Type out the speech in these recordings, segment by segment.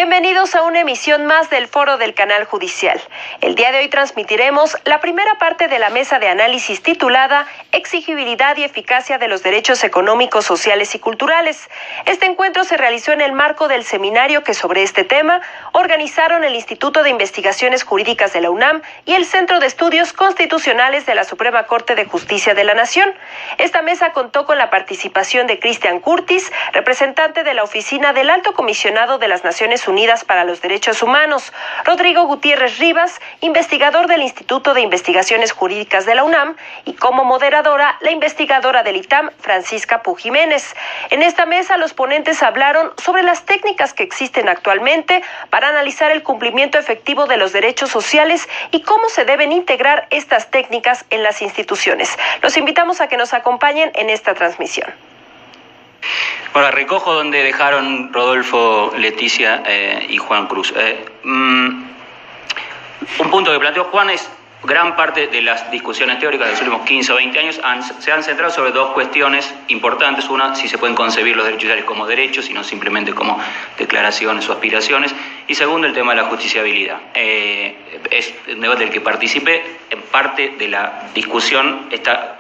Bienvenidos a una emisión más del Foro del Canal Judicial. El día de hoy transmitiremos la primera parte de la mesa de análisis titulada Exigibilidad y eficacia de los derechos económicos, sociales y culturales. Este encuentro se realizó en el marco del seminario que sobre este tema organizaron el Instituto de Investigaciones Jurídicas de la UNAM y el Centro de Estudios Constitucionales de la Suprema Corte de Justicia de la Nación. Esta mesa contó con la participación de Cristian Curtis, representante de la Oficina del Alto Comisionado de las Naciones Unidas para los Derechos Humanos, Rodrigo Gutiérrez Rivas, investigador del Instituto de Investigaciones Jurídicas de la UNAM, y como moderadora, la investigadora del ITAM, Francisca Pu Jiménez. En esta mesa, los ponentes hablaron sobre las técnicas que existen actualmente para analizar el cumplimiento efectivo de los derechos sociales y cómo se deben integrar estas técnicas en las instituciones. Los invitamos a que nos acompañen en esta transmisión. Bueno, recojo donde dejaron Rodolfo, Leticia y Juan Cruz. Un punto que planteó Juan es gran parte de las discusiones teóricas de los últimos 15 o 20 años se han centrado sobre dos cuestiones importantes. Una, si se pueden concebir los derechos sociales como derechos y no simplemente como declaraciones o aspiraciones. Y segundo, el tema de la justiciabilidad. Es un debate del que participé. En parte de la discusión está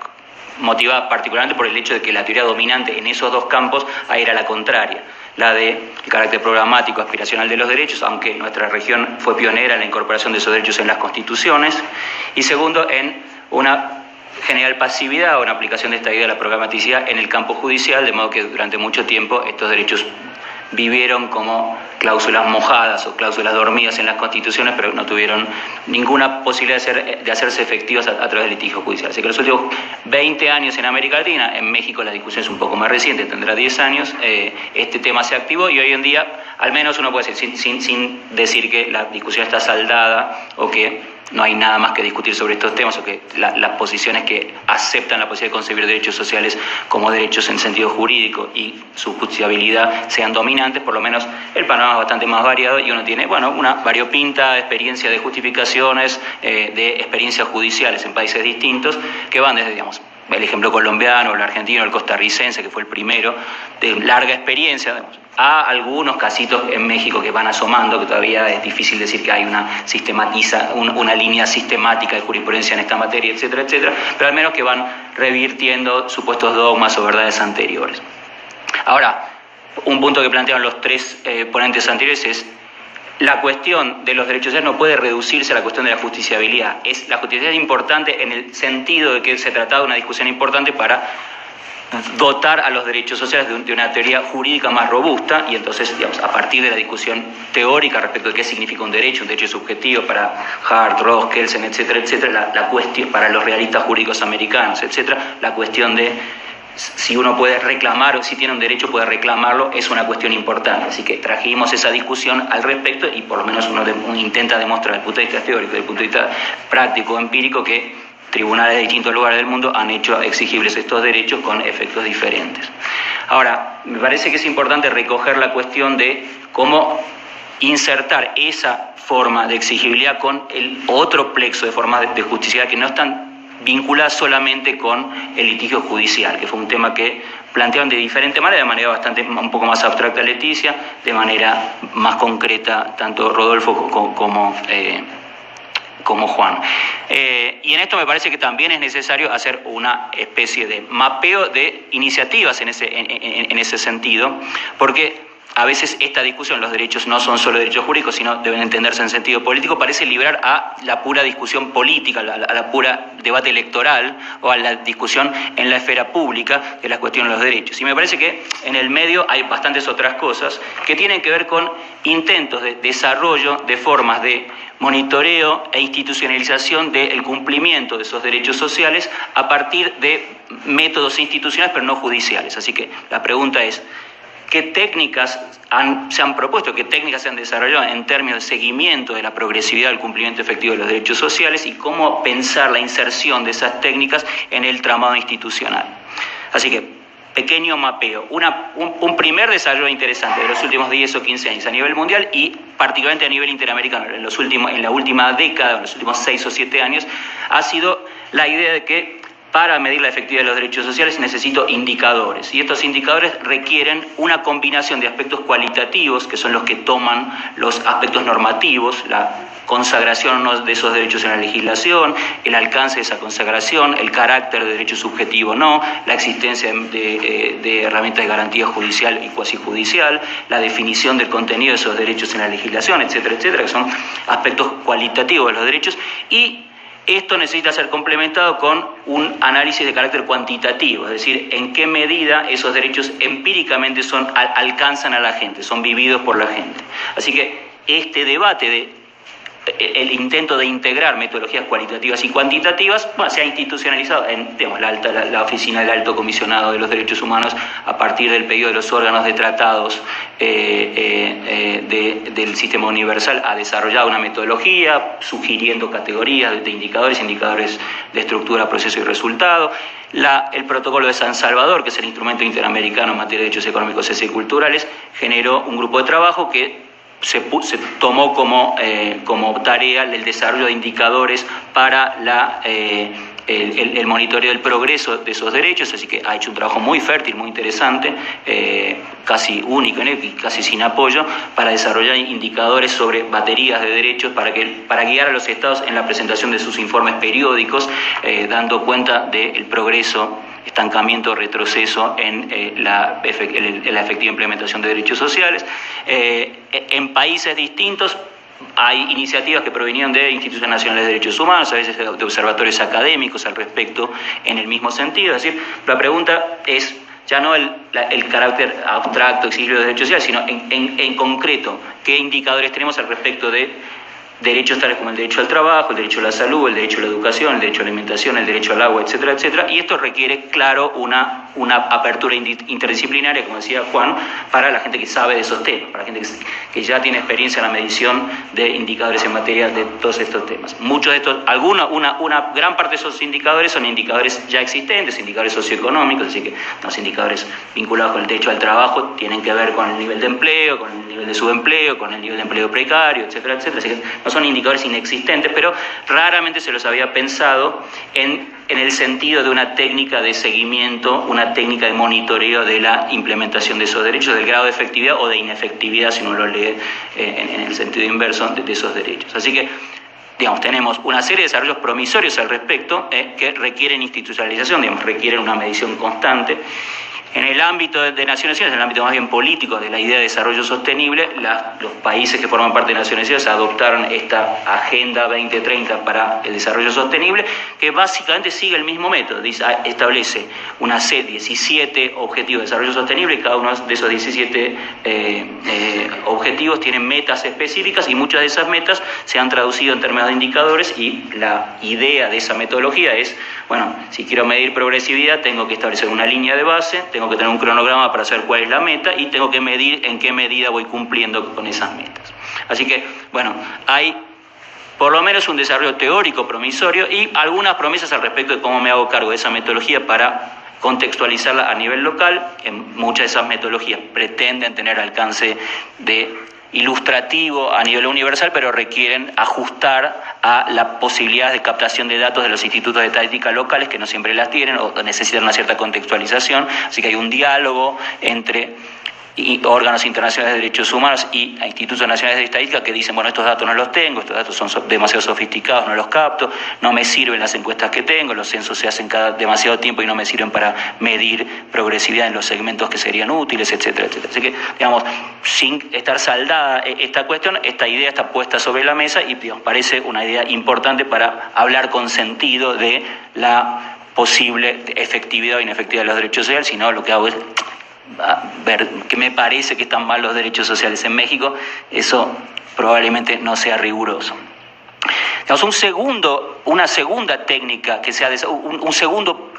motivada particularmente por el hecho de que la teoría dominante en esos dos campos era la contraria, la del carácter programático aspiracional de los derechos, aunque nuestra región fue pionera en la incorporación de esos derechos en las constituciones, y segundo, en una general pasividad o una aplicación de esta idea de la programaticidad en el campo judicial, de modo que durante mucho tiempo estos derechos vivieron como cláusulas mojadas o cláusulas dormidas en las constituciones, pero no tuvieron ninguna posibilidad de hacerse efectivas a través del litigio judicial. Así que los últimos 20 años en América Latina, en México la discusión es un poco más reciente, tendrá 10 años, este tema se activó y hoy en día, al menos uno puede decir, sin decir que la discusión está saldada o que no hay nada más que discutir sobre estos temas o que las posiciones que aceptan la posibilidad de concebir derechos sociales como derechos en sentido jurídico y su justiciabilidad sean dominantes, por lo menos el panorama es bastante más variado y uno tiene, una variopinta experiencia de justificaciones, de experiencias judiciales en países distintos que van desde, el ejemplo colombiano, el argentino, el costarricense, que fue el primero, de larga experiencia, a algunos casitos en México que van asomando, que todavía es difícil decir que hay una línea sistemática de jurisprudencia en esta materia, etcétera, etcétera, pero al menos que van revirtiendo supuestos dogmas o verdades anteriores. Ahora, un punto que plantearon los tres ponentes anteriores es la cuestión de los derechos sociales no puede reducirse a la cuestión de la justiciabilidad. La justiciabilidad es importante en el sentido de que se trata de una discusión importante para dotar a los derechos sociales de una teoría jurídica más robusta y entonces, a partir de la discusión teórica respecto de qué significa un derecho subjetivo para Hart, Ross, Kelsen, etcétera, etcétera, la cuestión para los realistas jurídicos americanos, etcétera, la cuestión de si uno puede reclamar o si tiene un derecho puede reclamarlo es una cuestión importante. Así que trajimos esa discusión al respecto y por lo menos uno intenta demostrar desde el punto de vista teórico, desde el punto de vista práctico, empírico, que tribunales de distintos lugares del mundo han hecho exigibles estos derechos con efectos diferentes. Ahora, me parece que es importante recoger la cuestión de cómo insertar esa forma de exigibilidad con el otro plexo de formas de justicia que no están vinculadas solamente con el litigio judicial, que fue un tema que plantearon de diferente manera, de manera un poco más abstracta Leticia, de manera más concreta tanto Rodolfo como Juan. Y en esto me parece que también es necesario hacer una especie de mapeo de iniciativas en ese sentido, porque a veces esta discusión, los derechos no son solo derechos jurídicos, sino deben entenderse en sentido político, parece librar a la pura discusión política, a la pura debate electoral o a la discusión en la esfera pública de la cuestión de los derechos. Y me parece que en el medio hay bastantes otras cosas que tienen que ver con intentos de desarrollo de formas de monitoreo e institucionalización del cumplimiento de esos derechos sociales a partir de métodos institucionales pero no judiciales. Así que la pregunta es, ¿qué técnicas se han propuesto, qué técnicas se han desarrollado en términos de seguimiento de la progresividad del cumplimiento efectivo de los derechos sociales y cómo pensar la inserción de esas técnicas en el tramado institucional? Así que, pequeño mapeo, un primer desarrollo interesante de los últimos 10 o 15 años a nivel mundial y particularmente a nivel interamericano, en la última década, en los últimos 6 o 7 años, ha sido la idea de que para medir la efectividad de los derechos sociales necesito indicadores, y estos indicadores requieren una combinación de aspectos cualitativos, que son los que toman los aspectos normativos, la consagración de esos derechos en la legislación, el alcance de esa consagración, el carácter de derecho subjetivo o no, la existencia de herramientas de garantía judicial y cuasijudicial, la definición del contenido de esos derechos en la legislación, etcétera, etcétera, que son aspectos cualitativos de los derechos, y esto necesita ser complementado con un análisis de carácter cuantitativo, es decir, en qué medida esos derechos empíricamente alcanzan a la gente, son vividos por la gente. Así que este debate el intento de integrar metodologías cualitativas y cuantitativas se ha institucionalizado en la Oficina del Alto Comisionado de los Derechos Humanos a partir del pedido de los órganos de tratados del Sistema Universal. Ha desarrollado una metodología sugiriendo categorías de indicadores de estructura, proceso y resultado. El protocolo de San Salvador, que es el instrumento interamericano en materia de derechos económicos, sociales y culturales, generó un grupo de trabajo que se tomó como tarea el desarrollo de indicadores para el monitoreo del progreso de esos derechos, así que ha hecho un trabajo muy fértil, muy interesante, casi único y casi sin apoyo, para desarrollar indicadores sobre baterías de derechos para guiar a los estados en la presentación de sus informes periódicos, dando cuenta del progreso, estancamiento, retroceso en la efectiva implementación de derechos sociales. En países distintos hay iniciativas que provenían de instituciones nacionales de derechos humanos, a veces de observatorios académicos al respecto en el mismo sentido. Es decir, la pregunta es ya no el carácter abstracto, exigible de derechos sociales, sino en concreto, ¿qué indicadores tenemos al respecto de derechos tales como el derecho al trabajo, el derecho a la salud, el derecho a la educación, el derecho a la alimentación, el derecho al agua, etcétera, etcétera? Y esto requiere, claro, una apertura interdisciplinaria, como decía Juan, para la gente que sabe de esos temas, para la gente que ya tiene experiencia en la medición de indicadores en materia de todos estos temas. Muchos de estos, una gran parte de esos indicadores son indicadores ya existentes, indicadores socioeconómicos, así que los indicadores vinculados con el derecho al trabajo tienen que ver con el nivel de empleo, con el nivel de subempleo, con el nivel de empleo precario, etcétera, etcétera. Así que no son indicadores inexistentes, pero raramente se los había pensado en el sentido de una técnica de seguimiento, una técnica de monitoreo de la implementación de esos derechos, del grado de efectividad o de inefectividad, si uno lo lee en el sentido inverso de esos derechos. Así que, tenemos una serie de desarrollos promisorios al respecto que requieren institucionalización, requieren una medición constante. En el ámbito de Naciones Unidas, en el ámbito más bien político de la idea de desarrollo sostenible, los países que forman parte de Naciones Unidas adoptaron esta Agenda 2030 para el desarrollo sostenible, que básicamente sigue el mismo método. Establece una serie, 17 objetivos de desarrollo sostenible, y cada uno de esos 17 objetivos tienen metas específicas, y muchas de esas metas se han traducido en términos de indicadores, y la idea de esa metodología es, si quiero medir progresividad, tengo que establecer una línea de base, tengo que tener un cronograma para saber cuál es la meta, y tengo que medir en qué medida voy cumpliendo con esas metas. Así que, hay por lo menos un desarrollo teórico promisorio y algunas promesas al respecto de cómo me hago cargo de esa metodología para contextualizarla a nivel local. Muchas de esas metodologías pretenden tener alcance ilustrativo a nivel universal, pero requieren ajustar a la posibilidad de captación de datos de los institutos de estadística locales, que no siempre las tienen o necesitan una cierta contextualización. Así que hay un diálogo entre órganos internacionales de derechos humanos y institutos nacionales de estadística que dicen, estos datos no los tengo, estos datos son demasiado sofisticados, no los capto, no me sirven las encuestas que tengo, los censos se hacen cada demasiado tiempo y no me sirven para medir progresividad en los segmentos que serían útiles, etcétera, etcétera. Así que, sin estar saldada esta cuestión, esta idea está puesta sobre la mesa y parece una idea importante para hablar con sentido de la posible efectividad o inefectividad de los derechos sociales. Si no, lo que hago es ver que me parece que están mal los derechos sociales en México. Eso probablemente no sea riguroso. Una segunda técnica que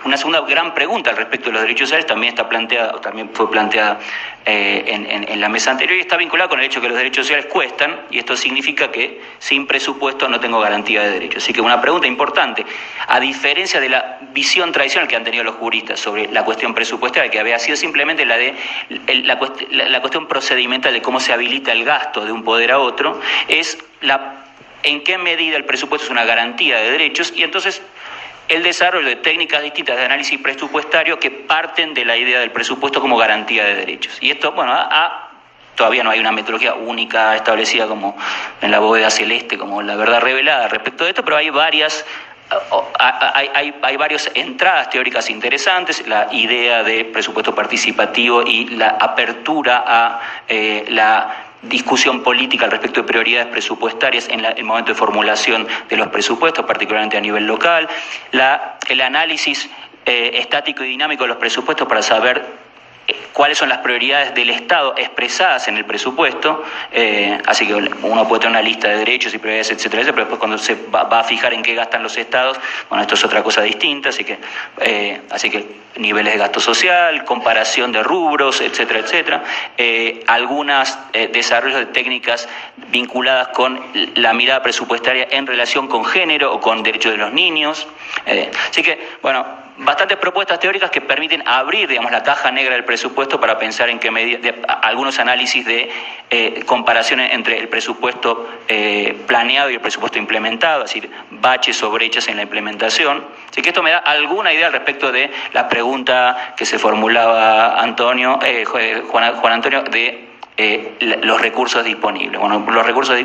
una segunda gran pregunta al respecto de los derechos sociales también fue planteada en la mesa anterior, y está vinculada con el hecho que los derechos sociales cuestan, y esto significa que sin presupuesto no tengo garantía de derechos. Así que una pregunta importante, a diferencia de la visión tradicional que han tenido los juristas sobre la cuestión presupuestaria, que había sido simplemente la cuestión procedimental de cómo se habilita el gasto de un poder a otro, es en qué medida el presupuesto es una garantía de derechos. Y entonces el desarrollo de técnicas distintas de análisis presupuestario que parten de la idea del presupuesto como garantía de derechos. Y esto, bueno, todavía no hay una metodología única establecida como en la bóveda celeste, como la verdad revelada respecto de esto, pero hay varias entradas teóricas interesantes, la idea de presupuesto participativo y la apertura a la discusión política al respecto de prioridades presupuestarias en el momento de formulación de los presupuestos, particularmente a nivel local, el análisis estático y dinámico de los presupuestos para saber cuáles son las prioridades del Estado expresadas en el presupuesto, así que uno puede tener una lista de derechos y prioridades, etcétera, pero después cuando se va a fijar en qué gastan los estados, bueno, esto es otra cosa distinta, así que niveles de gasto social, comparación de rubros, etcétera, etcétera, algunas desarrollos de técnicas vinculadas con la mirada presupuestaria en relación con género o con derechos de los niños, así que, bueno, bastantes propuestas teóricas que permiten abrir, digamos, la caja negra del presupuesto para pensar en qué medida, algunos análisis de comparaciones entre el presupuesto planeado y el presupuesto implementado, es decir, baches o brechas en la implementación. Así que esto me da alguna idea al respecto de la pregunta que se formulaba Juan Antonio de los recursos disponibles. Bueno,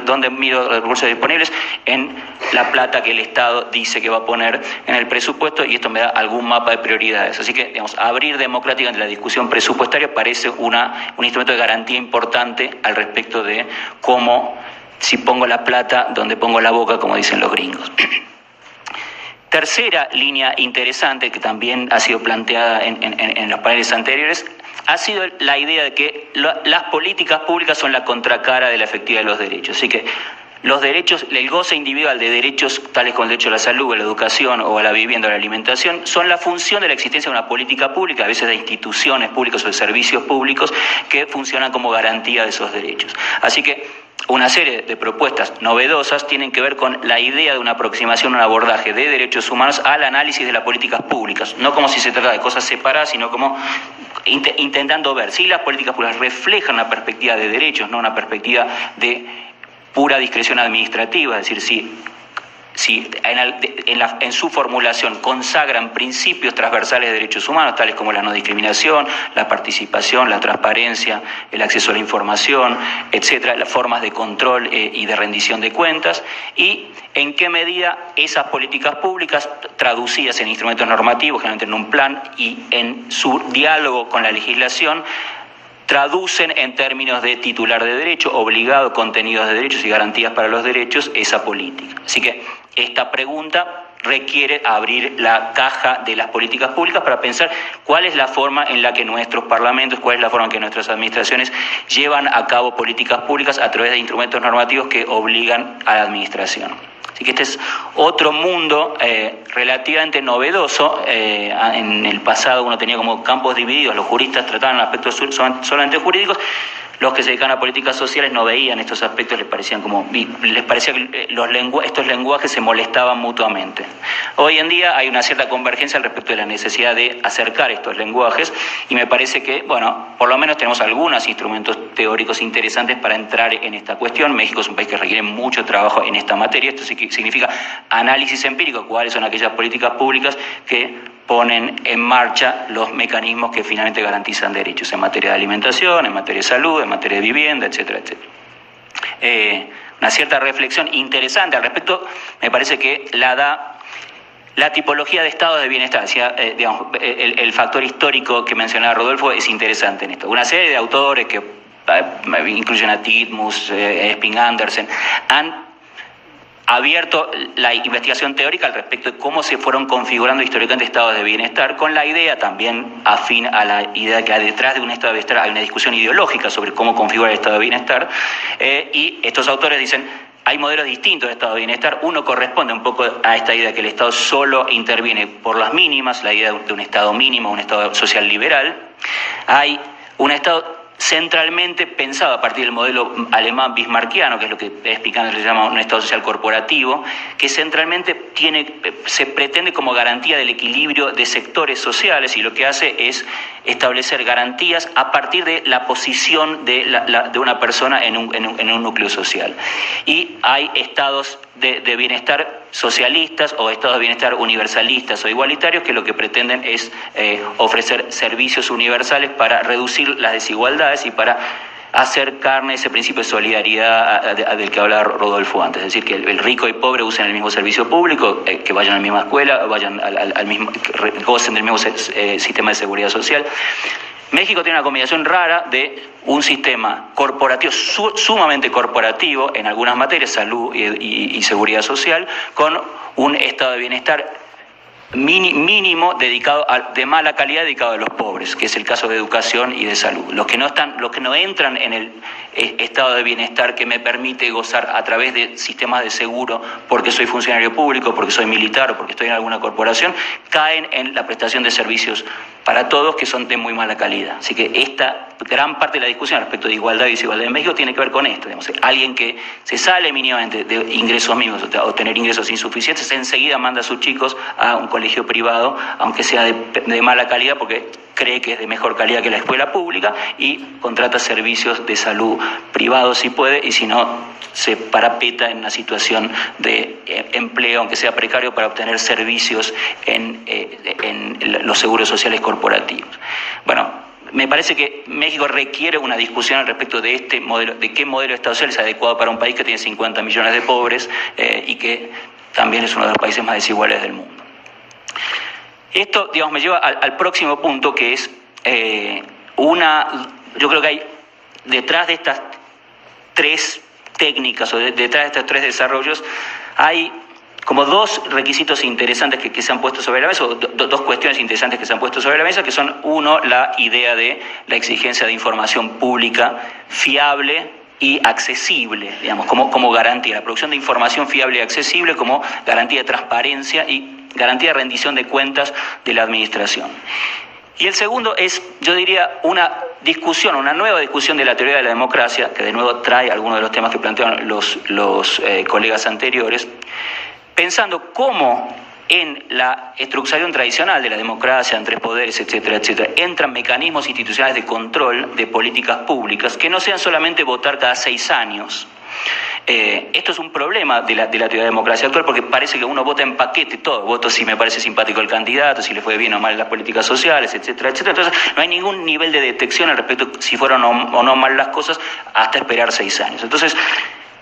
¿dónde mido los recursos disponibles? En la plata que el Estado dice que va a poner en el presupuesto, y esto me da algún mapa de prioridades. Así que, digamos, abrir democráticamente la discusión presupuestaria parece un instrumento de garantía importante al respecto de cómo, si pongo la plata donde pongo la boca, como dicen los gringos. Tercera línea interesante que también ha sido planteada en los paneles anteriores ha sido la idea de que las políticas públicas son la contracara de la efectividad de los derechos. Así que los derechos, el goce individual de derechos tales como el derecho a la salud, a la educación o a la vivienda o a la alimentación son la función de la existencia de una política pública, a veces de instituciones públicas o de servicios públicos que funcionan como garantía de esos derechos. Así que una serie de propuestas novedosas tienen que ver con la idea de una aproximación, un abordaje de derechos humanos al análisis de las políticas públicas, no como si se tratara de cosas separadas, sino como intentando ver si las políticas públicas reflejan una perspectiva de derechos, no una perspectiva de pura discreción administrativa, es decir, si en su formulación consagran principios transversales de derechos humanos, tales como la no discriminación, la participación, la transparencia, el acceso a la información, etcétera, las formas de control y de rendición de cuentas, y en qué medida esas políticas públicas, traducidas en instrumentos normativos, generalmente en un plan y en su diálogo con la legislación, traducen en términos de titular de derecho, obligado, contenidos de derechos y garantías para los derechos, esa política. Así que esta pregunta requiere abrir la caja de las políticas públicas para pensar cuál es la forma en la que nuestros parlamentos, cuál es la forma en que nuestras administraciones llevan a cabo políticas públicas a través de instrumentos normativos que obligan a la administración. Así que este es otro mundo relativamente novedoso. En el pasado uno tenía como campos divididos, los juristas trataban aspectos solamente jurídicos, los que se dedicaban a políticas sociales no veían estos aspectos, les parecía que estos lenguajes se molestaban mutuamente. Hoy en día hay una cierta convergencia al respecto de la necesidad de acercar estos lenguajes, y me parece que, bueno, por lo menos tenemos algunos instrumentos teóricos interesantes para entrar en esta cuestión. México es un país que requiere mucho trabajo en esta materia. Esto significa análisis empírico, cuáles son aquellas políticas públicas que ponen en marcha los mecanismos que finalmente garantizan derechos en materia de alimentación, en materia de salud, en materia de vivienda, etcétera, etcétera. Una cierta reflexión interesante al respecto me parece que la da la tipología de estados de bienestar. Digamos, el factor histórico que mencionaba Rodolfo es interesante en esto. Una serie de autores que incluyen a Titmuss, Spink Andersen, han abierto la investigación teórica al respecto de cómo se fueron configurando históricamente estados de bienestar, con la idea también afín a la idea que hay detrás de un estado de bienestar hay una discusión ideológica sobre cómo configurar el estado de bienestar, y estos autores dicen hay modelos distintos de estado de bienestar. Uno corresponde un poco a esta idea que el Estado solo interviene por las mínimas, la idea de un Estado mínimo, un Estado social liberal. Hay un Estado centralmente pensado a partir del modelo alemán bismarckiano, que es lo que Spink Andersen llama un Estado social corporativo, que centralmente se pretende como garantía del equilibrio de sectores sociales, y lo que hace es establecer garantías a partir de la posición de una persona en un núcleo social. Y hay estados de bienestar socialistas o estados de bienestar universalistas o igualitarios que lo que pretenden es ofrecer servicios universales para reducir las desigualdades y para hacer carne ese principio de solidaridad del que hablaba Rodolfo antes, es decir, que el rico y pobre usen el mismo servicio público, que vayan a la misma escuela, vayan al mismo, que gocen del mismo sistema de seguridad social. México tiene una combinación rara de un sistema corporativo, sumamente corporativo en algunas materias, salud y seguridad social, con un estado de bienestar mínimo dedicado de mala calidad dedicado a los pobres, que es el caso de educación y de salud. Los que no entran en el estado de bienestar que me permite gozar a través de sistemas de seguro porque soy funcionario público, porque soy militar o porque estoy en alguna corporación, caen en la prestación de servicios para todos que son de muy mala calidad. Así que esta gran parte de la discusión respecto de igualdad y desigualdad en México tiene que ver con esto. Digamos, alguien que se sale mínimamente de ingresos mínimos o tener ingresos insuficientes, enseguida manda a sus chicos a un colegio privado, aunque sea de mala calidad, porque cree que es de mejor calidad que la escuela pública, y contrata servicios de salud privados si puede, y si no, se parapeta en una situación de empleo, aunque sea precario, para obtener servicios en los seguros sociales corporativos. Bueno, me parece que México requiere una discusión al respecto de este modelo, de qué modelo de Estado social es adecuado para un país que tiene 50 millones de pobres y que también es uno de los países más desiguales del mundo. Esto, digamos, me lleva al próximo punto, que es yo creo que hay detrás de estas tres técnicas o detrás de estos tres desarrollos hay como dos requisitos interesantes que se han puesto sobre la mesa, o dos cuestiones interesantes que se han puesto sobre la mesa, que son, uno, la idea de la exigencia de información pública fiable y accesible, digamos, como garantía, la producción de información fiable y accesible como garantía de transparencia y garantía de rendición de cuentas de la administración. Y el segundo es, yo diría, una nueva discusión de la teoría de la democracia, que de nuevo trae algunos de los temas que plantearon los colegas anteriores, pensando cómo en la estructuración tradicional de la democracia, en tres poderes, etcétera, etcétera, entran mecanismos institucionales de control de políticas públicas que no sean solamente votar cada 6 años. Esto es un problema de la teoría de la democracia actual, porque parece que uno vota en paquete todo, voto si me parece simpático el candidato, si le fue bien o mal en las políticas sociales, etcétera, etcétera. Entonces no hay ningún nivel de detección al respecto si fueron o no mal las cosas hasta esperar 6 años. Entonces,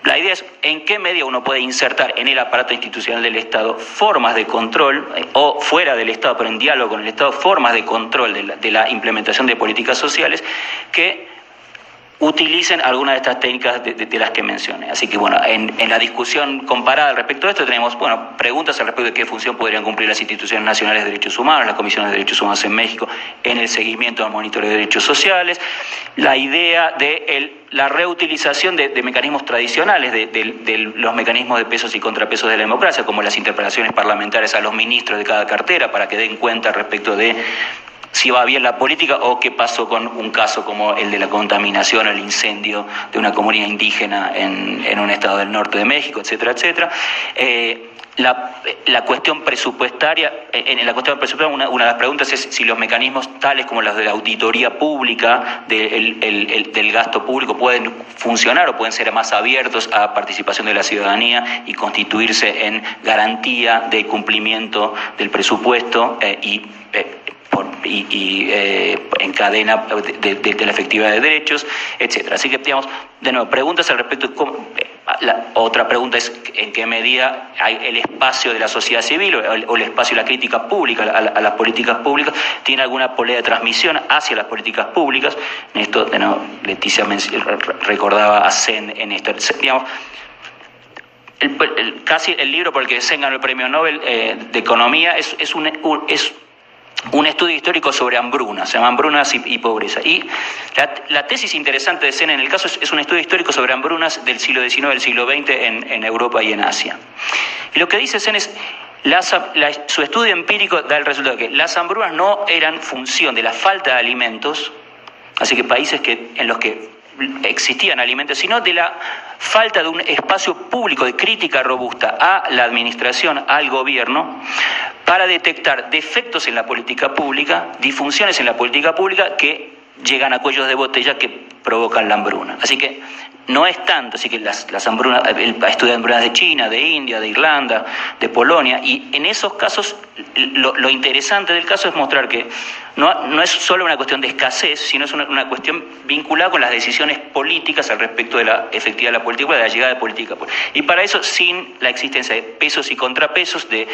la idea es en qué medida uno puede insertar en el aparato institucional del Estado formas de control, o fuera del Estado, pero en diálogo con el Estado, formas de control de la implementación de políticas sociales que utilicen algunas de estas técnicas de las que mencioné. Así que, bueno, en la discusión comparada al respecto de esto tenemos, bueno, preguntas al respecto de qué función podrían cumplir las instituciones nacionales de derechos humanos, las comisiones de derechos humanos en México, en el seguimiento al monitoreo de derechos sociales, la idea de la reutilización de mecanismos tradicionales, de los mecanismos de pesos y contrapesos de la democracia, como las interpelaciones parlamentarias a los ministros de cada cartera para que den cuenta respecto de si va bien la política o qué pasó con un caso como el de la contaminación o el incendio de una comunidad indígena en un estado del norte de México, etcétera, etcétera. La cuestión presupuestaria, en la cuestión presupuestaria una de las preguntas es si los mecanismos tales como los de la auditoría pública del gasto público pueden funcionar o pueden ser más abiertos a participación de la ciudadanía y constituirse en garantía de cumplimiento del presupuesto y en cadena de la efectividad de derechos, etcétera. Así que, digamos, de nuevo, preguntas al respecto de cómo. Otra pregunta es en qué medida hay el espacio de la sociedad civil o el espacio de la crítica pública a las políticas públicas tiene alguna polea de transmisión hacia las políticas públicas. En esto, de nuevo, Leticia recordaba a Sen en esto. Digamos, casi el libro por el que Sen ganó el premio Nobel de Economía es un estudio histórico sobre hambrunas, se llama Hambrunas y Pobreza. Y la tesis interesante de Sen en el caso es un estudio histórico sobre hambrunas del siglo XIX, del siglo XX en Europa y en Asia. Y lo que dice Sen es, su estudio empírico da el resultado de que las hambrunas no eran función de la falta de alimentos, así que países en los que existían alimentos, sino de la falta de un espacio público de crítica robusta a la administración, al gobierno, para detectar defectos en la política pública, disfunciones en la política pública que llegan a cuellos de botella que provocan la hambruna. Así que no es tanto, así que las hambrunas, estudian hambrunas de China, de India, de Irlanda, de Polonia, y en esos casos lo interesante del caso es mostrar que no es solo una cuestión de escasez, sino es una cuestión vinculada con las decisiones políticas al respecto de la efectividad de la política, de la llegada de política. Y para eso, sin la existencia de pesos y contrapesos, de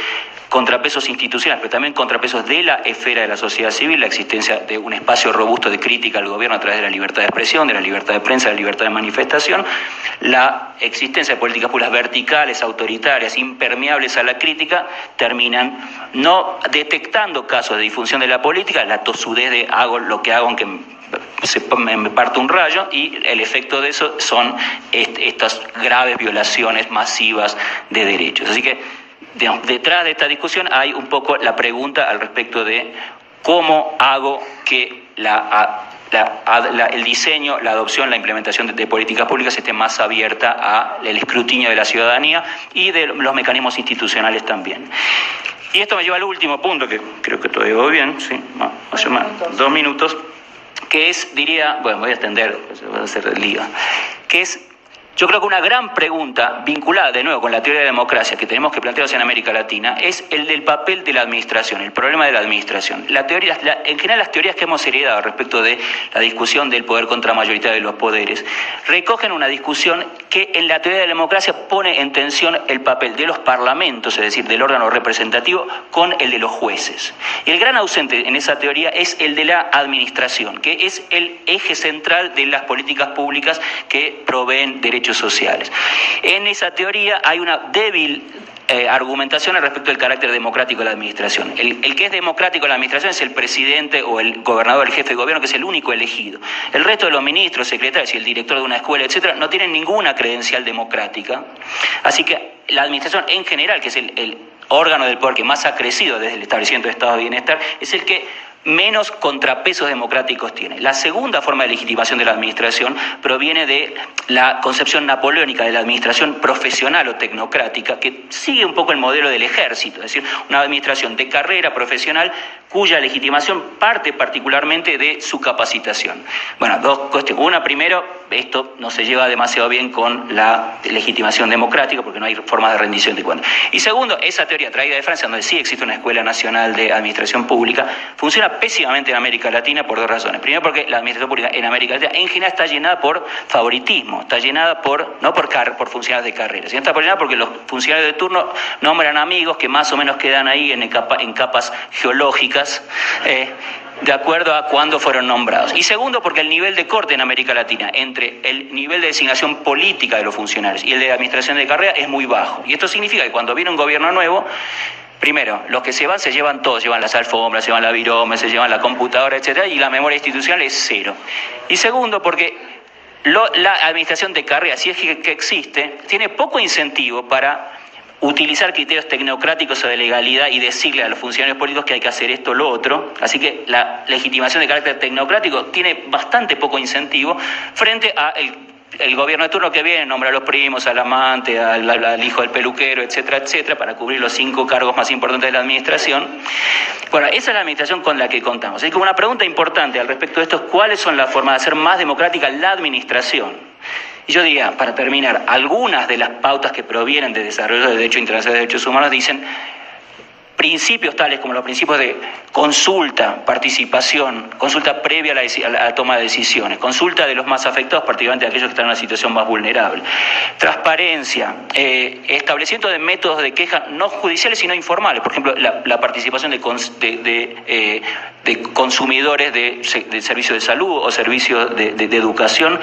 contrapesos institucionales, pero también contrapesos de la esfera de la sociedad civil, la existencia de un espacio robusto de crítica al gobierno a través de la libertad de expresión, de la libertad de prensa, de la libertad de manifestación, la existencia de políticas públicas verticales, autoritarias, impermeables a la crítica, terminan no detectando casos de disfunción de la política, la tosudez de hago lo que hago aunque me parte un rayo, y el efecto de eso son estas graves violaciones masivas de derechos. Así que detrás de esta discusión hay un poco la pregunta al respecto de cómo hago que el diseño, la adopción, la implementación de políticas públicas esté más abierta al escrutinio de la ciudadanía y de los mecanismos institucionales también. Y esto me lleva al último punto, que creo que todavía voy bien, sí, más o menos 2 minutos, que es, diría, bueno, voy a extender, voy a hacer lío, que es, yo creo que una gran pregunta vinculada de nuevo con la teoría de la democracia que tenemos que plantearnos en América Latina es el del papel de la administración, el problema de la administración. En general las teorías que hemos heredado respecto de la discusión del poder contramayoritario de los poderes recogen una discusión que en la teoría de la democracia pone en tensión el papel de los parlamentos, es decir, del órgano representativo, con el de los jueces. Y el gran ausente en esa teoría es el de la administración, que es el eje central de las políticas públicas que proveen derechos sociales. En esa teoría hay una débil argumentación al respecto del carácter democrático de la administración. El que es democrático de la administración es el presidente o el gobernador, el jefe de gobierno, que es el único elegido. El resto de los ministros, secretarios y el director de una escuela, etcétera, no tienen ninguna credencial democrática. Así que la administración en general, que es el órgano del poder que más ha crecido desde el establecimiento del estado de bienestar, es el que menos contrapesos democráticos tiene. La segunda forma de legitimación de la administración proviene de la concepción napoleónica de la administración profesional o tecnocrática, que sigue un poco el modelo del ejército, es decir, una administración de carrera profesional cuya legitimación parte particularmente de su capacitación. Bueno, 2 cuestiones. Una, primero, esto no se lleva demasiado bien con la legitimación democrática porque no hay formas de rendición de cuentas. Y segundo, esa teoría traída de Francia, donde sí existe una escuela nacional de administración pública, funciona pésimamente en América Latina por 2 razones. Primero, porque la administración pública en América Latina en general está llenada por favoritismo, está llenada no por funcionarios de carrera, sino está llenada porque los funcionarios de turno nombran amigos que más o menos quedan ahí en capas geológicas, de acuerdo a cuándo fueron nombrados. Y segundo, porque el nivel de corte en América Latina entre el nivel de designación política de los funcionarios y el de administración de carrera es muy bajo. Y esto significa que cuando viene un gobierno nuevo, primero, los que se llevan todo, llevan las alfombras, se llevan la virome, se llevan la computadora, etcétera, y la memoria institucional es 0. Y segundo, porque la administración de carrera, si es que existe, tiene poco incentivo para utilizar criterios tecnocráticos o de legalidad y decirle a los funcionarios políticos que hay que hacer esto o lo otro. Así que la legitimación de carácter tecnocrático tiene bastante poco incentivo frente a el gobierno de turno que viene, nombra a los primos, al amante, al hijo del peluquero, etcétera, etcétera, para cubrir los 5 cargos más importantes de la administración. Bueno, esa es la administración con la que contamos. Así que una pregunta importante al respecto de esto es ¿cuáles son las formas de hacer más democrática la administración? Y yo diría, para terminar, algunas de las pautas que provienen de desarrollo de Derecho Internacional de Derechos Humanos dicen principios tales como los principios de consulta, participación, consulta previa a la toma de decisiones, consulta de los más afectados, particularmente de aquellos que están en una situación más vulnerable, transparencia, establecimiento de métodos de queja no judiciales sino informales, por ejemplo, la participación de consumidores de servicios de salud o servicios de educación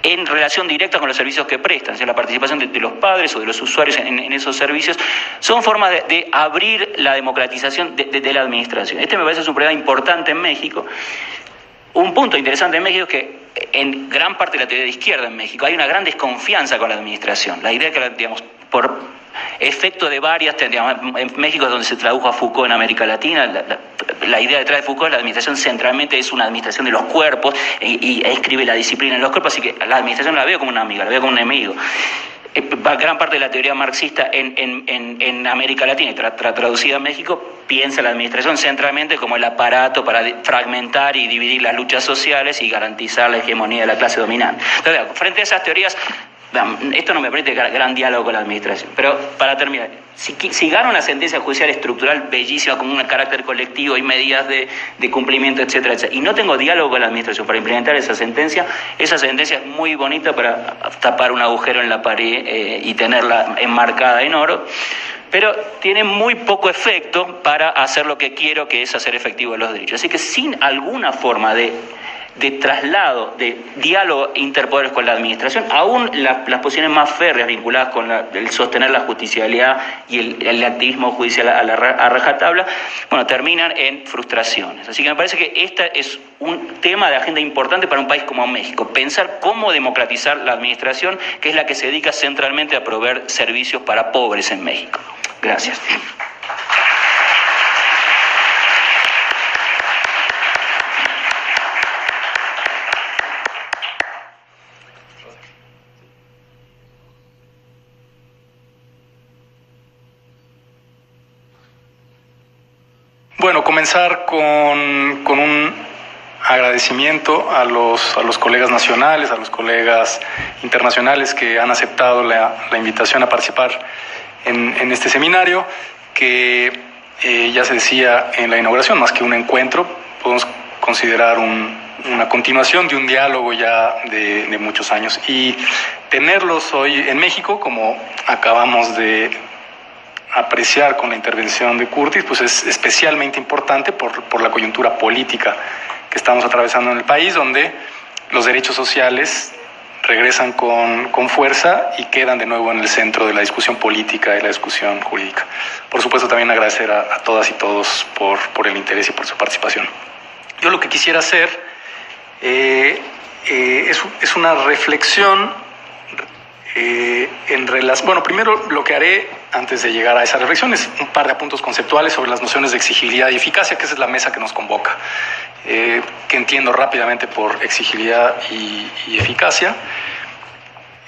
en relación directa con los servicios que prestan, o sea, la participación de los padres o de los usuarios en esos servicios, son formas de abrir la democratización de la administración. Este me parece un problema importante en México. Un punto interesante en México es que en gran parte de la teoría de izquierda en México hay una gran desconfianza con la administración. La idea que, digamos, por efecto de varias, digamos, en México es donde se tradujo a Foucault en América Latina, la idea detrás de Foucault, la administración centralmente es una administración de los cuerpos y escribe la disciplina en los cuerpos, así que la administración la veo como una amiga, la veo como un enemigo. gran parte de la teoría marxista en América Latina y traducida a México piensa la administración centralmente como el aparato para fragmentar y dividir las luchas sociales y garantizar la hegemonía de la clase dominante. Entonces, frente a esas teorías, esto no me permite gran diálogo con la administración. Pero para terminar, si gana una sentencia judicial estructural bellísima con un carácter colectivo y medidas de cumplimiento, etcétera, etcétera, y no tengo diálogo con la administración para implementar esa sentencia es muy bonita para tapar un agujero en la pared y tenerla enmarcada en oro, pero tiene muy poco efecto para hacer lo que quiero, que es hacer efectivos los derechos. Así que sin alguna forma de traslado, de diálogo interpoderes con la administración, aún las posiciones más férreas vinculadas con el sostener la justiciabilidad y el activismo judicial a rajatabla, terminan en frustraciones. Así que me parece que este es un tema de agenda importante para un país como México, pensar cómo democratizar la administración, que es la que se dedica centralmente a proveer servicios para pobres en México. Gracias. Bueno, comenzar con un agradecimiento a los colegas nacionales, a los colegas internacionales que han aceptado la invitación a participar en este seminario, que ya se decía en la inauguración, más que un encuentro, podemos considerar una continuación de un diálogo ya de muchos años. Y tenerlos hoy en México, como acabamos de apreciar con la intervención de Curtis, pues es especialmente importante por la coyuntura política que estamos atravesando en el país, donde los derechos sociales regresan con fuerza y quedan de nuevo en el centro de la discusión política y la discusión jurídica. Por supuesto, también agradecer a todas y todos por el interés y por su participación. Yo lo que quisiera hacer es una reflexión bueno, primero lo que haré antes de llegar a esa reflexión es un par de apuntos conceptuales sobre las nociones de exigibilidad y eficacia, que esa es la mesa que nos convoca, que entiendo rápidamente por exigibilidad y eficacia.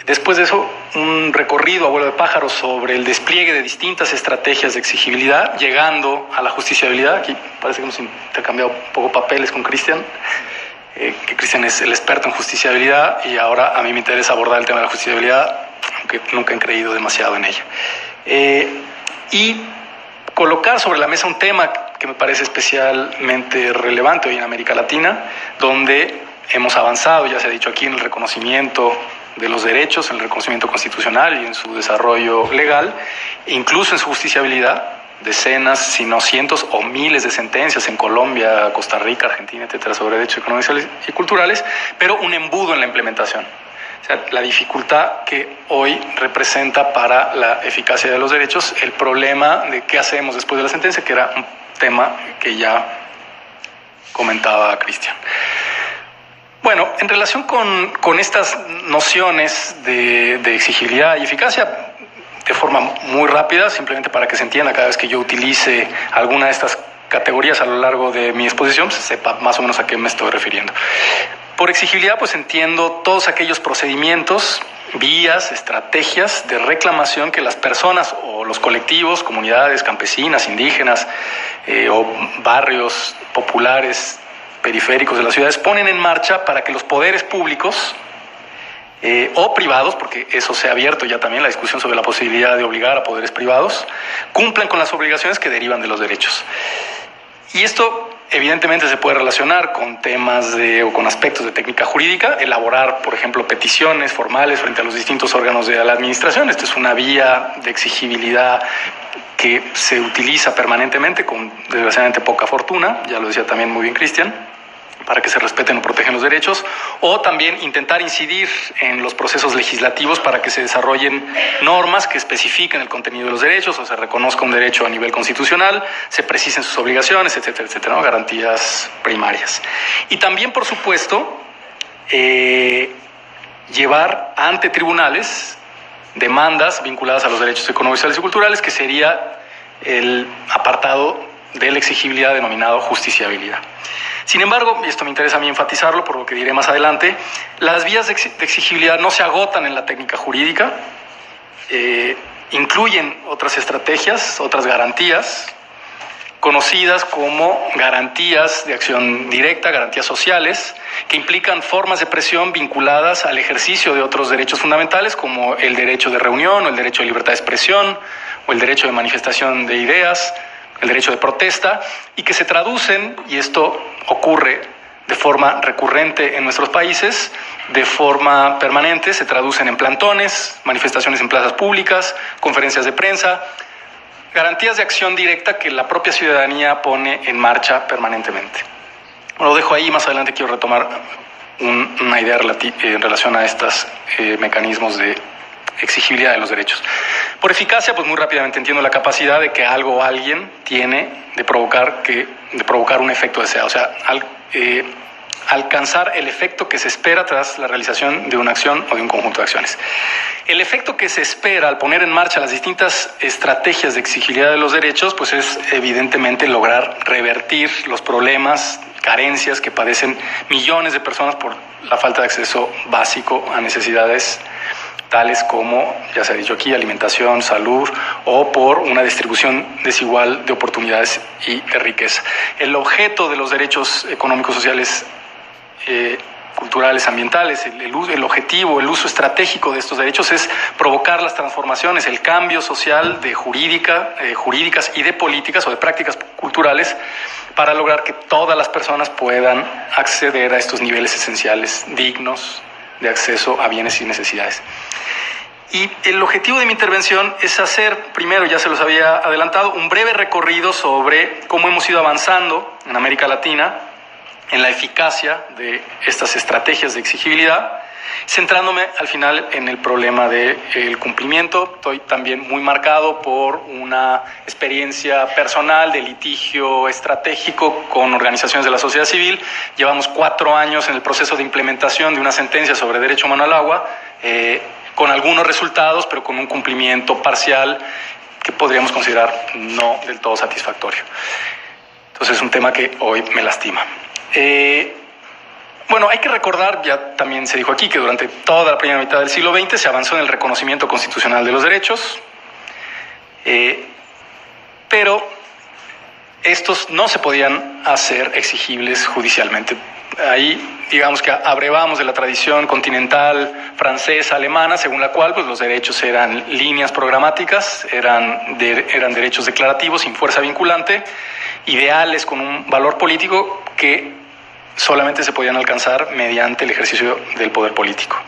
Después de eso, un recorrido a vuelo de pájaro sobre el despliegue de distintas estrategias de exigibilidad, llegando a la justiciabilidad. Aquí parece que hemos intercambiado un poco papeles con Cristian, que Cristian es el experto en justiciabilidad y ahora a mí me interesa abordar el tema de la justiciabilidad, aunque nunca he creído demasiado en ella. Y colocar sobre la mesa un tema que me parece especialmente relevante hoy en América Latina, donde hemos avanzado, ya se ha dicho aquí, en el reconocimiento de los derechos, en el reconocimiento constitucional y en su desarrollo legal, e incluso en su justiciabilidad. Decenas, si no cientos o miles de sentencias en Colombia, Costa Rica, Argentina, etcétera, sobre derechos económicos y culturales, pero un embudo en la implementación. O sea, la dificultad que hoy representa para la eficacia de los derechos el problema de qué hacemos después de la sentencia, que era un tema que ya comentaba Cristian. Bueno, en relación con estas nociones de exigibilidad y eficacia, de forma muy rápida, simplemente para que se entienda cada vez que yo utilice alguna de estas categorías a lo largo de mi exposición, se sepa más o menos a qué me estoy refiriendo. Por exigibilidad, pues entiendo todos aquellos procedimientos, vías, estrategias de reclamación que las personas o los colectivos, comunidades campesinas, indígenas o barrios populares periféricos de las ciudades ponen en marcha para que los poderes públicos o privados, porque eso se ha abierto ya también la discusión sobre la posibilidad de obligar a poderes privados, cumplan con las obligaciones que derivan de los derechos. Y esto evidentemente se puede relacionar con temas o con aspectos de técnica jurídica, elaborar, por ejemplo, peticiones formales frente a los distintos órganos de la administración. Esta es una vía de exigibilidad que se utiliza permanentemente con desgraciadamente poca fortuna, ya lo decía también muy bien Cristian, para que se respeten o protejan los derechos, o también intentar incidir en los procesos legislativos para que se desarrollen normas que especifiquen el contenido de los derechos o se reconozca un derecho a nivel constitucional, se precisen sus obligaciones, etcétera, etcétera, ¿no? Garantías primarias. Y también, por supuesto, llevar ante tribunales demandas vinculadas a los derechos económicos, sociales y culturales, que sería el apartado de la exigibilidad denominado justiciabilidad. Sin embargo, y esto me interesa a mí enfatizarlo por lo que diré más adelante, las vías de exigibilidad no se agotan en la técnica jurídica incluyen otras estrategias, otras garantías, conocidas como garantías de acción directa, garantías sociales, que implican formas de presión vinculadas al ejercicio de otros derechos fundamentales, como el derecho de reunión, o el derecho de libertad de expresión, o el derecho de manifestación de ideas, el derecho de protesta, y que se traducen, y esto ocurre de forma recurrente en nuestros países, de forma permanente, se traducen en plantones, manifestaciones en plazas públicas, conferencias de prensa, garantías de acción directa que la propia ciudadanía pone en marcha permanentemente. Lo dejo ahí, más adelante quiero retomar una idea en relación a estos mecanismos de exigibilidad de los derechos. Por eficacia, pues muy rápidamente entiendo la capacidad de que algo o alguien tiene de provocar un efecto deseado, o sea, alcanzar el efecto que se espera tras la realización de una acción o de un conjunto de acciones. El efecto que se espera al poner en marcha las distintas estrategias de exigibilidad de los derechos, pues es evidentemente lograr revertir los problemas, carencias que padecen millones de personas por la falta de acceso básico a necesidades tales como, ya se ha dicho aquí, alimentación, salud, o por una distribución desigual de oportunidades y de riqueza. El objeto de los derechos económicos, sociales, culturales, ambientales, el objetivo, el uso estratégico de estos derechos es provocar las transformaciones, el cambio social de jurídicas y de políticas o de prácticas culturales para lograr que todas las personas puedan acceder a estos niveles esenciales dignos de acceso a bienes y necesidades. Y el objetivo de mi intervención es hacer, primero, ya se los había adelantado, un breve recorrido sobre cómo hemos ido avanzando en América Latina en la eficacia de estas estrategias de exigibilidad, centrándome al final en el problema del cumplimiento. Estoy también muy marcado por una experiencia personal de litigio estratégico con organizaciones de la sociedad civil. Llevamos 4 años en el proceso de implementación de una sentencia sobre derecho humano al agua, con algunos resultados, pero con un cumplimiento parcial que podríamos considerar no del todo satisfactorio. Entonces es un tema que hoy me lastima. Bueno, hay que recordar, ya también se dijo aquí, que durante toda la primera mitad del siglo XX se avanzó en el reconocimiento constitucional de los derechos, pero estos no se podían hacer exigibles judicialmente. Ahí, digamos que abrevamos de la tradición continental francesa, alemana, según la cual pues, los derechos eran líneas programáticas, eran derechos declarativos sin fuerza vinculante, ideales con un valor político que solamente se podían alcanzar mediante el ejercicio del poder político.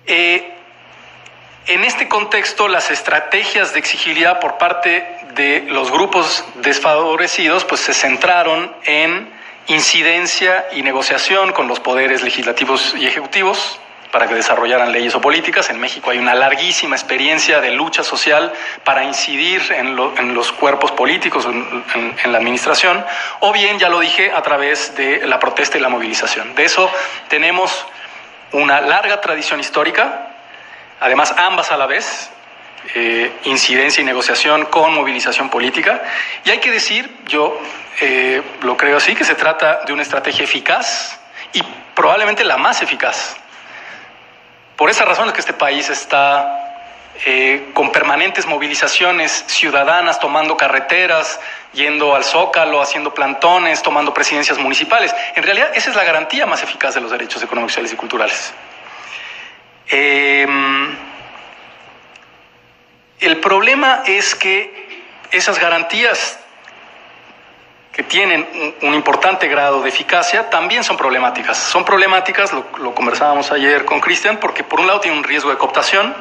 En este contexto, las estrategias de exigibilidad por parte de los grupos desfavorecidos pues, se centraron en incidencia y negociación con los poderes legislativos y ejecutivos para que desarrollaran leyes o políticas. En México hay una larguísima experiencia de lucha social para incidir en los cuerpos políticos, en la administración, o bien, ya lo dije, a través de la protesta y la movilización. De eso tenemos una larga tradición histórica, además ambas a la vez, incidencia y negociación con movilización política. Y hay que decir, yo lo creo así, que se trata de una estrategia eficaz y probablemente la más eficaz. Por esa razón es que este país está con permanentes movilizaciones ciudadanas, tomando carreteras, yendo al Zócalo, haciendo plantones, tomando presidencias municipales. En realidad, esa es la garantía más eficaz de los derechos económicos, sociales y culturales. El problema es que esas garantías que tienen un importante grado de eficacia también son problemáticas. Son problemáticas, lo conversábamos ayer con Cristian, porque por un lado tiene un riesgo de cooptación,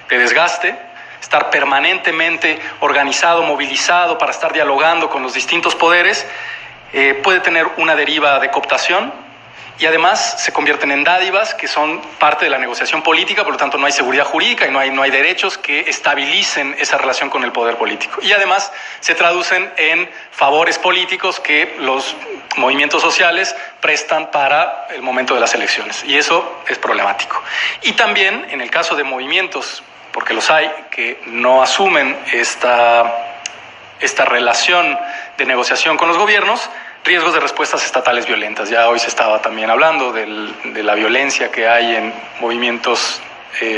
de desgaste, estar permanentemente organizado, movilizado para estar dialogando con los distintos poderes, puede tener una deriva de cooptación, y además se convierten en dádivas que son parte de la negociación política, por lo tanto no hay seguridad jurídica y no hay derechos que estabilicen esa relación con el poder político. Y además se traducen en favores políticos que los movimientos sociales prestan para el momento de las elecciones, y eso es problemático. Y también en el caso de movimientos, porque los hay, que no asumen esta relación de negociación con los gobiernos, riesgos de respuestas estatales violentas. Ya hoy se estaba también hablando de la violencia que hay en movimientos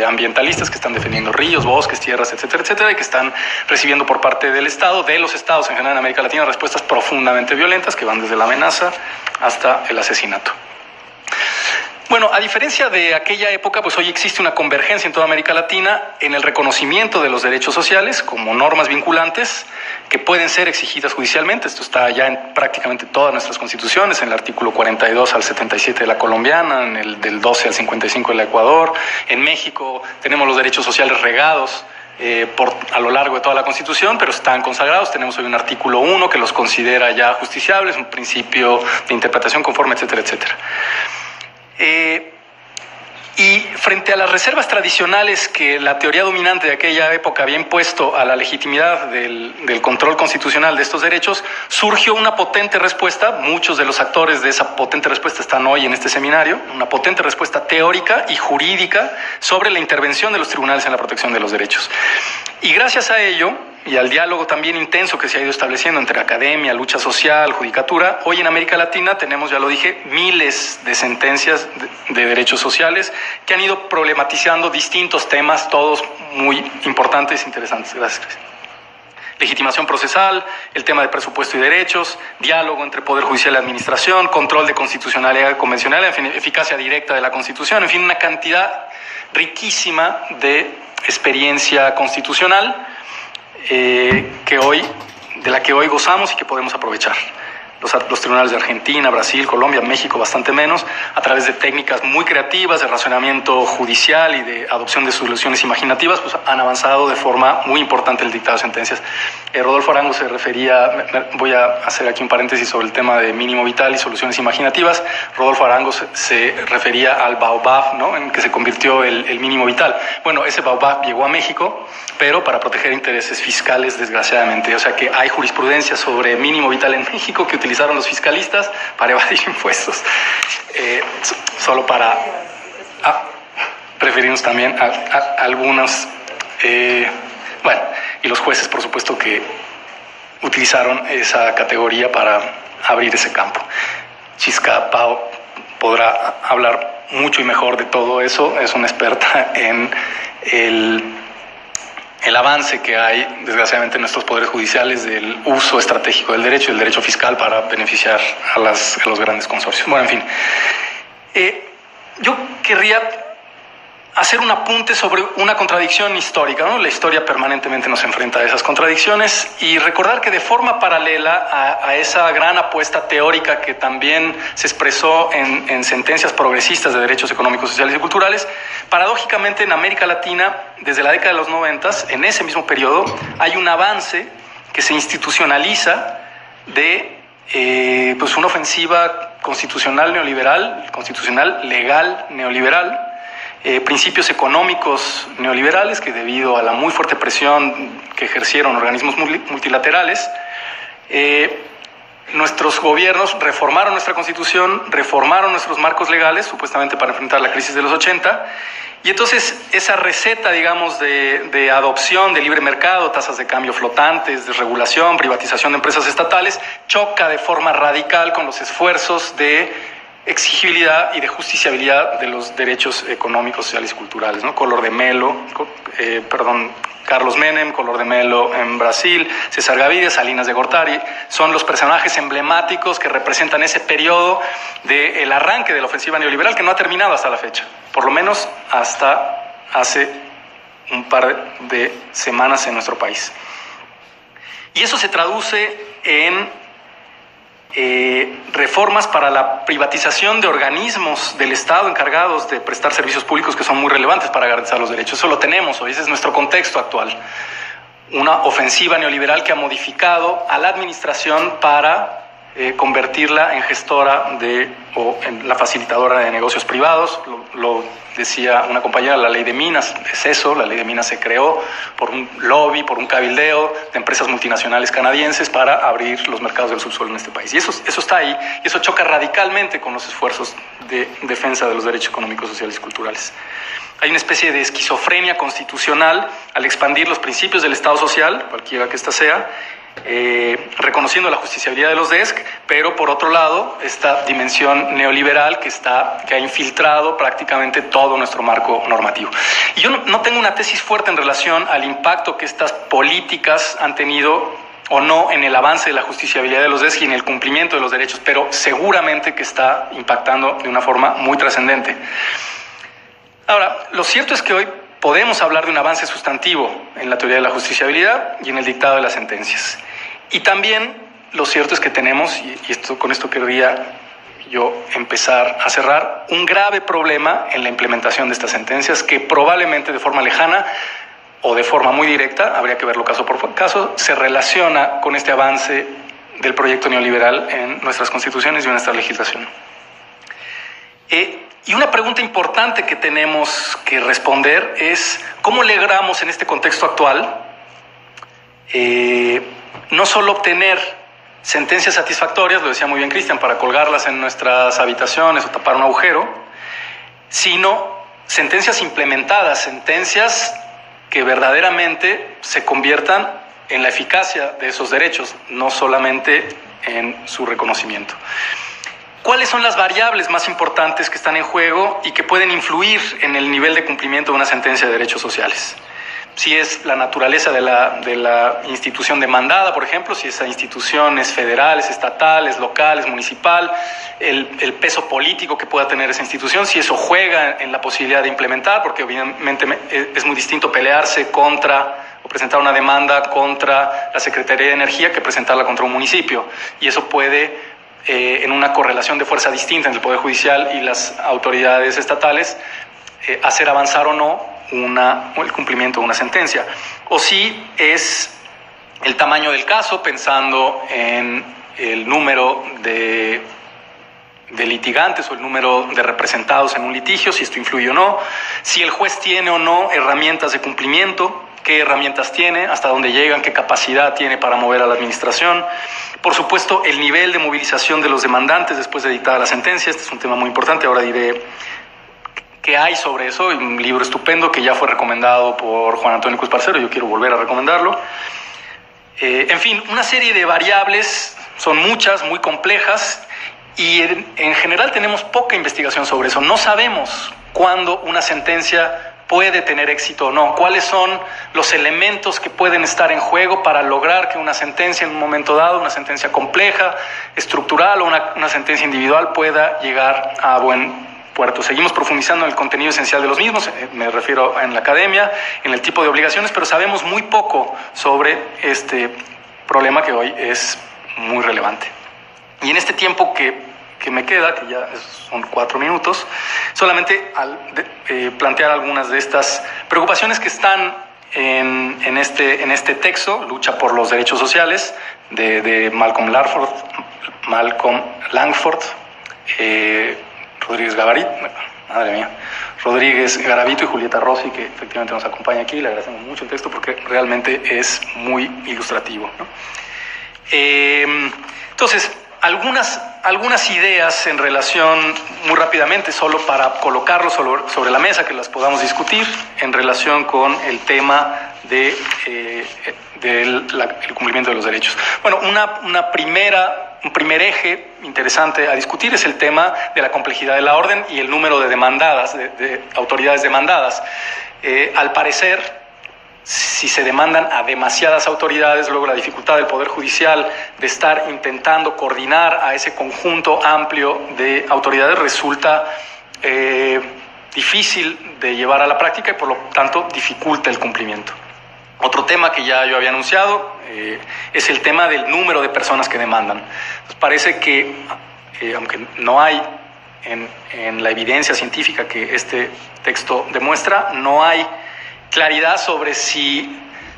ambientalistas que están defendiendo ríos, bosques, tierras, etcétera, etcétera, y que están recibiendo por parte del Estado, de los estados en general en América Latina, respuestas profundamente violentas que van desde la amenaza hasta el asesinato. Bueno, a diferencia de aquella época, pues hoy existe una convergencia en toda América Latina en el reconocimiento de los derechos sociales como normas vinculantes que pueden ser exigidas judicialmente. Esto está ya en prácticamente todas nuestras constituciones, en el artículo 42 al 77 de la colombiana, en el del 12 al 55 de la Ecuador. En México tenemos los derechos sociales regados a lo largo de toda la Constitución, pero están consagrados. Tenemos hoy un artículo 1 que los considera ya justiciables, un principio de interpretación conforme, etcétera, etcétera. Y frente a las reservas tradicionales que la teoría dominante de aquella época había impuesto a la legitimidad del control constitucional de estos derechos, surgió una potente respuesta. Muchos de los actores de esa potente respuesta están hoy en este seminario. Una potente respuesta teórica y jurídica sobre la intervención de los tribunales en la protección de los derechos. Y gracias a ello, y al diálogo también intenso que se ha ido estableciendo entre academia, lucha social, judicatura, hoy en América Latina tenemos, ya lo dije, miles de sentencias de derechos sociales que han ido problematizando distintos temas, todos muy importantes e interesantes. Gracias, Cris. Legitimación procesal, el tema de presupuesto y derechos, diálogo entre Poder Judicial y Administración, control de constitucionalidad convencional, en fin, eficacia directa de la Constitución, en fin, una cantidad riquísima de experiencia constitucional de la que hoy gozamos y que podemos aprovechar. Los tribunales de Argentina, Brasil, Colombia, México bastante menos, a través de técnicas muy creativas de razonamiento judicial y de adopción de soluciones imaginativas, pues han avanzado de forma muy importante el dictado de sentencias. Rodolfo Arango se refería, voy a hacer aquí un paréntesis sobre el tema de mínimo vital y soluciones imaginativas. Rodolfo Arango se refería al baobab, ¿no?, en que se convirtió el mínimo vital. Bueno, ese baobab llegó a México, pero para proteger intereses fiscales, desgraciadamente. O sea que hay jurisprudencia sobre mínimo vital en México que utilizaron los fiscalistas para evadir impuestos. Solo para referirnos también a algunos... bueno, y los jueces, por supuesto, que utilizaron esa categoría para abrir ese campo. Chisca Pau podrá hablar mucho y mejor de todo eso. Es una experta en el avance que hay, desgraciadamente, en nuestros poderes judiciales del uso estratégico del derecho y el derecho fiscal para beneficiar a los grandes consorcios. Bueno, en fin. Yo querría hacer un apunte sobre una contradicción histórica, ¿no? La historia permanentemente nos enfrenta a esas contradicciones, y recordar que de forma paralela a esa gran apuesta teórica que también se expresó en sentencias progresistas de derechos económicos, sociales y culturales, paradójicamente en América Latina, desde la década de los 90, en ese mismo periodo, hay un avance que se institucionaliza de pues una ofensiva constitucional neoliberal, constitucional legal neoliberal, principios económicos neoliberales que, debido a la muy fuerte presión que ejercieron organismos multilaterales, nuestros gobiernos reformaron nuestra Constitución, reformaron nuestros marcos legales, supuestamente para enfrentar la crisis de los 80, y entonces esa receta, digamos, de adopción de libre mercado, tasas de cambio flotantes, desregulación, privatización de empresas estatales, choca de forma radical con los esfuerzos de exigibilidad y de justiciabilidad de los derechos económicos, sociales y culturales, ¿no? Carlos Menem, Collor de Mello en Brasil, César Gaviria, Salinas de Gortari, son los personajes emblemáticos que representan ese periodo del arranque de la ofensiva neoliberal, que no ha terminado hasta la fecha, por lo menos hasta hace un par de semanas en nuestro país. Y eso se traduce en reformas para la privatización de organismos del Estado encargados de prestar servicios públicos que son muy relevantes para garantizar los derechos. Eso lo tenemos hoy, ese es nuestro contexto actual. Una ofensiva neoliberal que ha modificado a la administración para convertirla en gestora o en la facilitadora de negocios privados. Lo decía una compañera, la ley de minas es eso. La ley de minas se creó por un lobby, por un cabildeo de empresas multinacionales canadienses para abrir los mercados del subsuelo en este país. Y eso está ahí, y eso choca radicalmente con los esfuerzos de defensa de los derechos económicos, sociales y culturales. Hay una especie de esquizofrenia constitucional al expandir los principios del Estado social, cualquiera que ésta sea, reconociendo la justiciabilidad de los DESC, pero por otro lado, esta dimensión neoliberal que ha infiltrado prácticamente todo nuestro marco normativo. Y yo no tengo una tesis fuerte en relación al impacto que estas políticas han tenido o no en el avance de la justiciabilidad de los DESC y en el cumplimiento de los derechos, pero seguramente que está impactando de una forma muy trascendente. Ahora, lo cierto es que hoy podemos hablar de un avance sustantivo en la teoría de la justiciabilidad y en el dictado de las sentencias. Y también lo cierto es que tenemos, y con esto querría yo empezar a cerrar, un grave problema en la implementación de estas sentencias que probablemente de forma lejana o de forma muy directa, habría que verlo caso por caso, se relaciona con este avance del proyecto neoliberal en nuestras constituciones y en nuestra legislación. Y una pregunta importante que tenemos que responder es ¿cómo logramos en este contexto actual no solo obtener sentencias satisfactorias, lo decía muy bien Cristian, para colgarlas en nuestras habitaciones o tapar un agujero, sino sentencias implementadas, sentencias que verdaderamente se conviertan en la eficacia de esos derechos, no solamente en su reconocimiento? ¿Cuáles son las variables más importantes que están en juego y que pueden influir en el nivel de cumplimiento de una sentencia de derechos sociales? Si es la naturaleza de la institución demandada, por ejemplo, si esa institución es federal, es estatal, es local, es municipal, el peso político que pueda tener esa institución, si eso juega en la posibilidad de implementar, porque obviamente es muy distinto pelearse contra o presentar una demanda contra la Secretaría de Energía que presentarla contra un municipio. Y eso puede, en una correlación de fuerza distinta entre el Poder Judicial y las autoridades estatales, hacer avanzar o no el cumplimiento de una sentencia. O si es el tamaño del caso, pensando en el número de litigantes o el número de representados en un litigio, si esto influye o no, si el juez tiene o no herramientas de cumplimiento, qué herramientas tiene, hasta dónde llegan, qué capacidad tiene para mover a la administración. Por supuesto, el nivel de movilización de los demandantes después de dictada la sentencia. Este es un tema muy importante, ahora diré qué hay sobre eso. Hay un libro estupendo que ya fue recomendado por Juan Antonio Cruz Parcero, yo quiero volver a recomendarlo. En fin, una serie de variables, son muchas, muy complejas, y en general tenemos poca investigación sobre eso. No sabemos cuándo una sentencia puede tener éxito o no, cuáles son los elementos que pueden estar en juego para lograr que una sentencia en un momento dado, una sentencia compleja, estructural o una sentencia individual pueda llegar a buen puerto. Seguimos profundizando en el contenido esencial de los mismos, me refiero en la academia, en el tipo de obligaciones, pero sabemos muy poco sobre este problema que hoy es muy relevante. Y en este tiempo que me queda, que ya son 4 minutos, solamente plantear algunas de estas preocupaciones que están en este texto, Lucha por los Derechos Sociales, de Malcolm Langford, Rodríguez Garavito y Julieta Rossi, que efectivamente nos acompaña aquí. Le agradecemos mucho el texto porque realmente es muy ilustrativo, ¿no? Entonces, algunas ideas en relación, muy rápidamente, solo para colocarlo sobre la mesa, que las podamos discutir en relación con el tema del cumplimiento de los derechos. Bueno, un primer eje interesante a discutir es el tema de la complejidad de la orden y el número de demandadas, de autoridades demandadas. Al parecer, si se demandan a demasiadas autoridades, luego la dificultad del Poder Judicial de estar intentando coordinar a ese conjunto amplio de autoridades resulta difícil de llevar a la práctica y por lo tanto dificulta el cumplimiento. Otro tema que ya yo había anunciado es el tema del número de personas que demandan. Pues parece que, aunque no hay en la evidencia científica que este texto demuestra, no hay claridad sobre si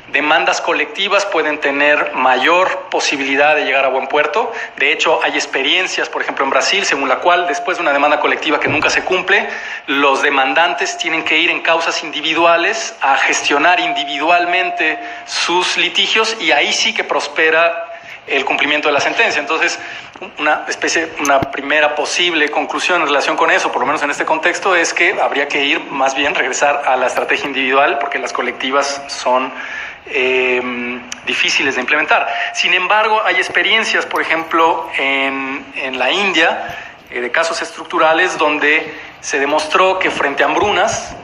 demandas colectivas pueden tener mayor posibilidad de llegar a buen puerto. De hecho, hay experiencias, por ejemplo, en Brasil, según la cual después de una demanda colectiva que nunca se cumple, los demandantes tienen que ir en causas individuales a gestionar individualmente sus litigios y ahí sí que prospera el cumplimiento de la sentencia. Entonces, una primera posible conclusión en relación con eso, por lo menos en este contexto, es que habría que regresar a la estrategia individual, porque las colectivas son difíciles de implementar. Sin embargo, hay experiencias, por ejemplo, en la India, de casos estructurales donde se demostró que frente a hambrunas,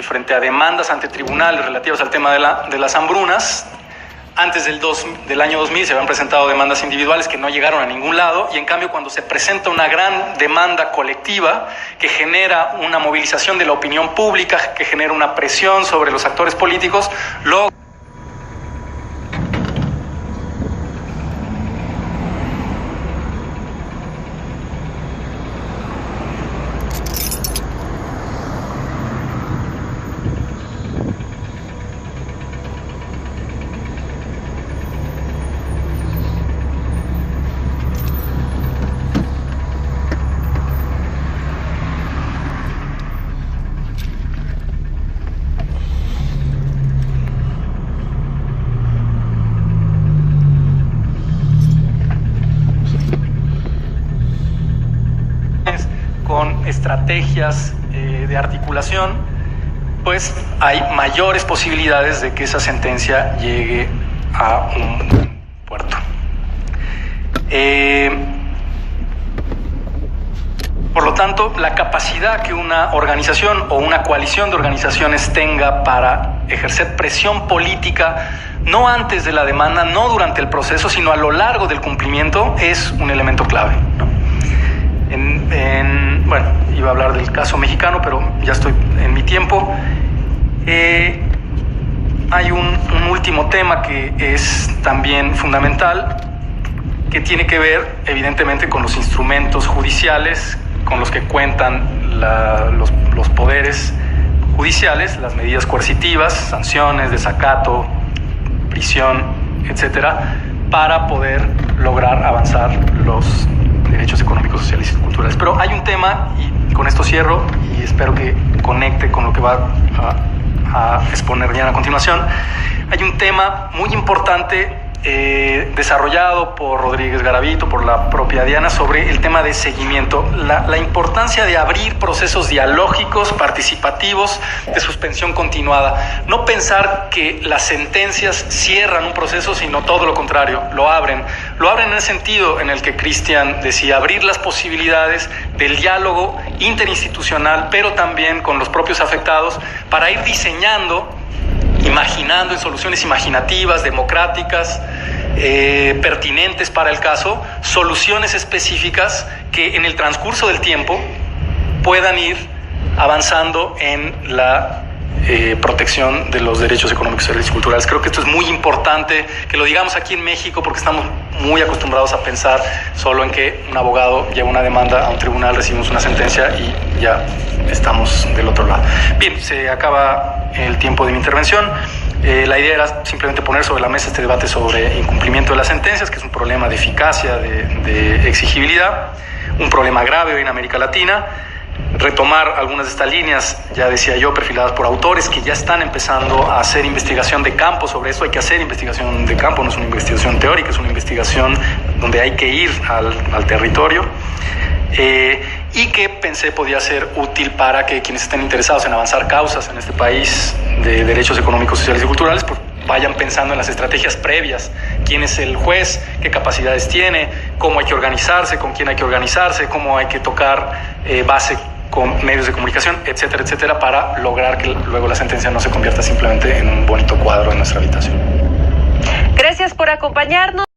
frente a demandas ante tribunales relativas al tema de las hambrunas, antes del año 2000 se habían presentado demandas individuales que no llegaron a ningún lado, y en cambio cuando se presenta una gran demanda colectiva que genera una movilización de la opinión pública, que genera una presión sobre los actores políticos, luego con estrategias de articulación, pues hay mayores posibilidades de que esa sentencia llegue a un puerto. Por lo tanto, la capacidad que una organización o una coalición de organizaciones tenga para ejercer presión política, no antes de la demanda, no durante el proceso, sino a lo largo del cumplimiento, es un elemento clave, ¿no? Bueno, iba a hablar del caso mexicano, pero ya estoy en mi tiempo. Hay un último tema que es también fundamental, que tiene que ver evidentemente con los instrumentos judiciales con los que cuentan los poderes judiciales, las medidas coercitivas, sanciones, desacato, prisión, etcétera, para poder lograr avanzar los derechos económicos, sociales y culturales. Pero hay un tema, y con esto cierro, y espero que conecte con lo que va a exponer Diana a continuación. Hay un tema muy importante desarrollado por Rodríguez Garavito, por la propia Diana, sobre el tema de seguimiento, la importancia de abrir procesos dialógicos, participativos, de suspensión continuada. No pensar que las sentencias cierran un proceso, sino todo lo contrario, lo abren en el sentido en el que Cristian decía, abrir las posibilidades del diálogo interinstitucional, pero también con los propios afectados, para ir diseñando, imaginando en soluciones imaginativas, democráticas, pertinentes para el caso, soluciones específicas que en el transcurso del tiempo puedan ir avanzando en la protección de los derechos económicos, sociales y culturales. Creo que esto es muy importante que lo digamos aquí en México, porque estamos muy acostumbrados a pensar solo en que un abogado lleva una demanda a un tribunal, recibimos una sentencia y ya estamos del otro lado. Bien, se acaba el tiempo de mi intervención. La idea era simplemente poner sobre la mesa este debate sobre incumplimiento de las sentencias, que es un problema de eficacia, de exigibilidad, un problema grave hoy en América Latina. Retomar algunas de estas líneas, ya decía yo, perfiladas por autores que ya están empezando a hacer investigación de campo sobre esto. Hay que hacer investigación de campo, no es una investigación teórica, es una investigación donde hay que ir al territorio. Y que pensé podía ser útil para que quienes estén interesados en avanzar causas en este país de derechos económicos, sociales y culturales, pues vayan pensando en las estrategias previas. ¿Quién es el juez? ¿Qué capacidades tiene? ¿Cómo hay que organizarse? ¿Con quién hay que organizarse? ¿Cómo hay que tocar base con medios de comunicación? Etcétera, etcétera, para lograr que luego la sentencia no se convierta simplemente en un bonito cuadro en nuestra habitación. Gracias por acompañarnos.